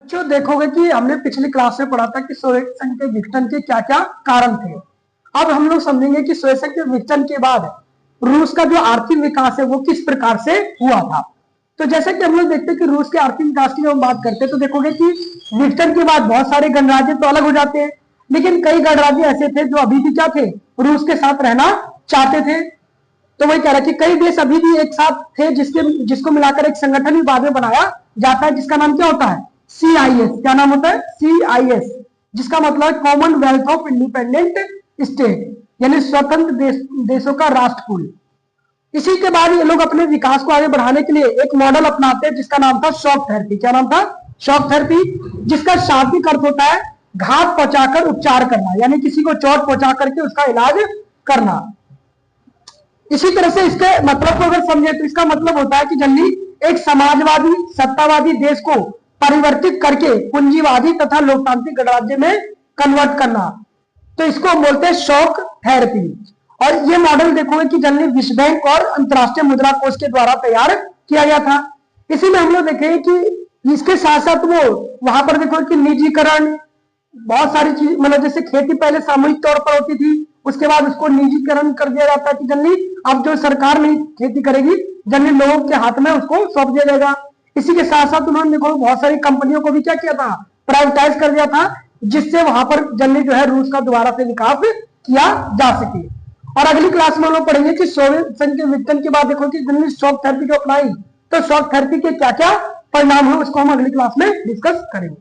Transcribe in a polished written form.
जो देखोगे कि हमने पिछली क्लास में पढ़ा था कि सोवियत संघ के विघटन के क्या क्या कारण थे। अब हम लोग समझेंगे कि सोवियत संघ के विघटन के बाद रूस का जो आर्थिक विकास है वो किस प्रकार से हुआ था। तो जैसे कि हम लोग देखते हैं कि रूस के आर्थिक विकास की जब हम बात करते हैं तो देखोगे कि विघटन के बाद बहुत सारे गणराज्य तो अलग हो जाते हैं, लेकिन कई गणराज्य ऐसे थे जो अभी भी क्या थे, रूस के साथ रहना चाहते थे। तो वही कह रहा है कि कई देश अभी भी एक साथ थे जिसको मिलाकर एक संगठन भी बाद में बनाया जाता है, जिसका नाम क्या होता है, CIS। क्या नाम होता है, CIS, जिसका मतलब है कॉमनवेल्थ ऑफ इंडिपेंडेंट स्टेट, यानी स्वतंत्र देशों का राष्ट्रकुल। इसी के बाद ये लोग अपने विकास को आगे बढ़ाने के लिए एक मॉडल अपनाते हैं जिसका नाम था शॉक थेरेपी। क्या नाम था, शॉक थेरेपी, जिसका शाब्दिक अर्थ होता है घात पहुंचाकर उपचार करना, यानी किसी को चोट पहुंचा करके उसका इलाज करना। इसी तरह से इसके मतलब को अगर समझे तो इसका मतलब होता है कि जल्दी एक समाजवादी सत्तावादी देश को परिवर्तित करके पूंजीवादी तथा लोकतांत्रिक गणराज्य में कन्वर्ट करना। तो इसको हम बोलते हैं शॉक थेरेपी। और ये मॉडल देखोगे कि जल्दी विश्व बैंक और अंतरराष्ट्रीय मुद्रा कोष के द्वारा तैयार किया गया था। इसी में हम लोग देखेंगे कि इसके साथ साथ वो वहां पर देखो कि निजीकरण, बहुत सारी चीज, मतलब जैसे खेती पहले सामूहिक तौर पर होती थी, उसके बाद उसको निजीकरण कर दिया जाता है कि जल्दी अब जो सरकार नहीं खेती करेगी, जल्दी लोगों के हाथ में उसको सौंप दिया जाएगा। इसी के साथ साथ उन्होंने देखो बहुत सारी कंपनियों को भी क्या किया था, प्राइवेटाइज कर दिया था, जिससे वहां पर जल्दी जो है रूस का दोबारा से विकास किया जा सके। और अगली क्लास में हम लोग पढ़ेंगे कि सोवियत संघ के विघटन के बाद देखो कि जल्दी शॉक थेरेपी को अपनाई, तो शॉक थेरेपी के क्या क्या परिणाम है उसको हम अगली क्लास में डिस्कस करेंगे।